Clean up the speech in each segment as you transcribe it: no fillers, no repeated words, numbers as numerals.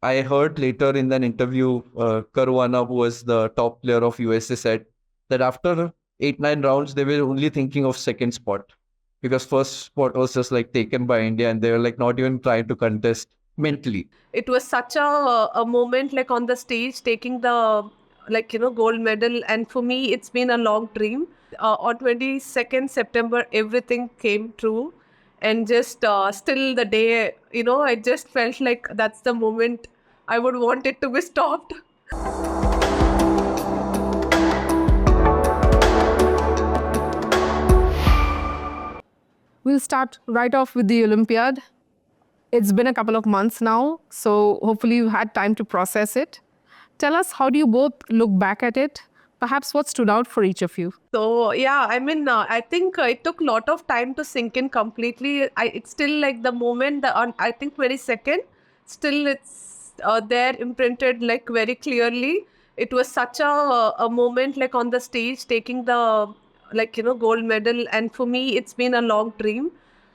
I heard later in an interview, Caruana, who was the top player of USA, said that after 8, 9 rounds, they were only thinking of second spot because first spot was just like taken by India and they were like not even trying to contest mentally. It was such a moment like on the stage taking the gold medal, and for me it's been a long dream. On 22nd September everything came true, and just still the day, I just felt like that's the moment I would want it to be stopped. We'll start right off with the Olympiad. It's been a couple of months now, so hopefully you've had time to process it. Tell us, how do you both look back at it? Perhaps what stood out for each of you? So yeah, I think it took a lot of time to sink in completely. It's still like the moment on I think 22nd, still it's there imprinted like very clearly. It was such a moment like on the stage taking the gold medal, and for me it's been a long dream.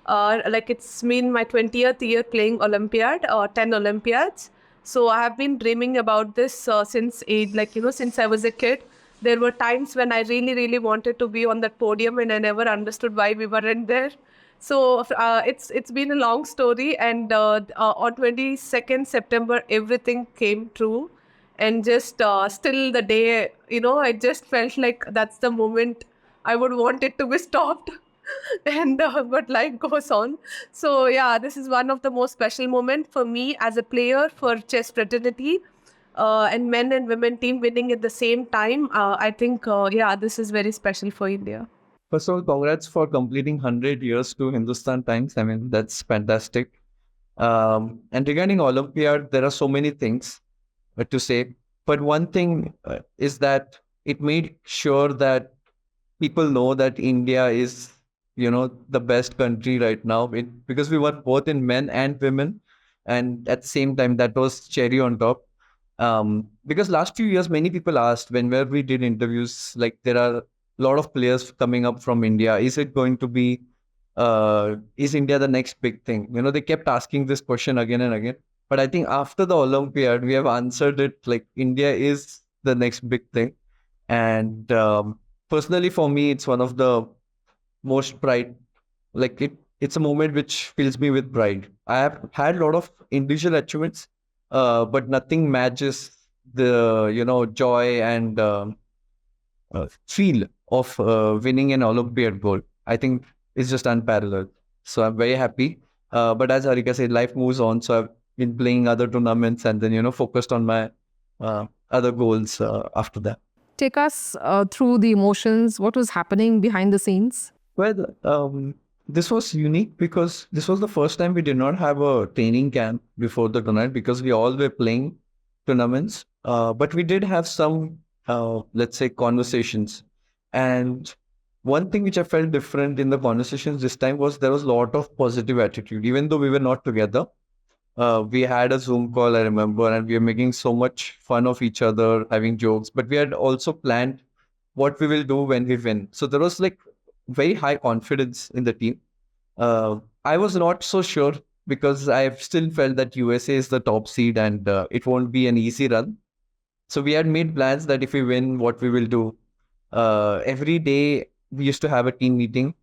It's been my 20th year playing Olympiad, 10 Olympiads. So I have been dreaming about this since age, since I was a kid. There were times when I really, really wanted to be on that podium, and I never understood why we weren't there. So it's been a long story, and on 22nd September everything came true, and just still the day, I just felt like that's the moment I would want it to be stopped. And but life goes on. So yeah, this is one of the most special moments for me as a player for chess fraternity, and men and women team winning at the same time. I think this is very special for India. First of all, congrats for completing 100 years to Hindustan Times. I mean, that's fantastic. And regarding Olympiad, there are so many things to say. But one thing is that it made sure that people know that India is, the best country right now, because we were both in men and women. And at the same time, that was cherry on top. Because last few years, many people asked whenever we did interviews, like there are a lot of players coming up from India. Is it going to be, is India the next big thing? They kept asking this question again and again. But I think after the Olympiad, we have answered it like India is the next big thing. And personally, for me, it's one of the most pride. It's a moment which fills me with pride. I have had a lot of individual achievements, but nothing matches the joy and feel of winning an Olympiad gold. I think it's just unparalleled. So I'm very happy. But as Harika said, life moves on. So I've been playing other tournaments and then focused on my other goals after that. Take us through the emotions. What was happening behind the scenes? Well, this was unique because this was the first time we did not have a training camp before the tournament because we all were playing tournaments. But we did have some, let's say, conversations. And one thing which I felt different in the conversations this time was there was a lot of positive attitude. Even though we were not together, we had a Zoom call, I remember, and we were making so much fun of each other, having jokes. But we had also planned what we will do when we win. So there was like very high confidence in the team. I was not so sure because I still felt that USA is the top seed and it won't be an easy run. So we had made plans that if we win, what we will do. Every day we used to have a team meeting.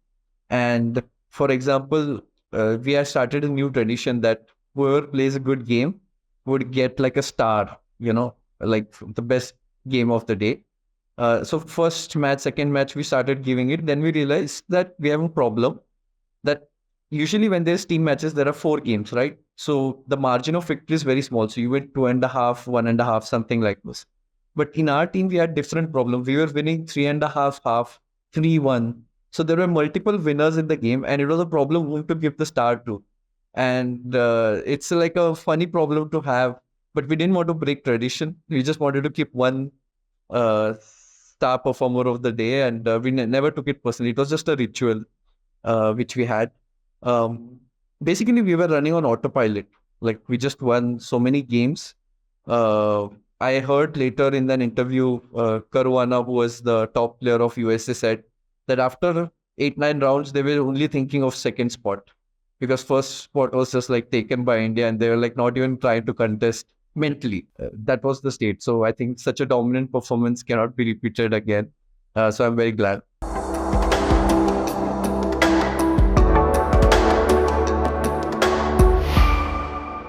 And for example, we had started a new tradition that whoever plays a good game would get like a star, like the best game of the day. So first match, second match, we started giving it. Then we realized that we have a problem that usually when there's team matches, there are 4 games, right? So the margin of victory is very small. So you win 2.5, 1.5, something like this. But in our team, we had different problems. We were winning 3.5, half, 3-1. So there were multiple winners in the game, and it was a problem who to give the star to. And it's like a funny problem to have, but we didn't want to break tradition. We just wanted to keep one star performer of the day, and we never took it personally. It was just a ritual which we had. Basically, we were running on autopilot. Like we just won so many games. I heard later in an interview, Caruana, who was the top player of USA, said that after 8, 9 rounds, they were only thinking of second spot because first spot was just like taken by India and they were like not even trying to contest mentally. That was the state. So I think such a dominant performance cannot be repeated again. So I'm very glad.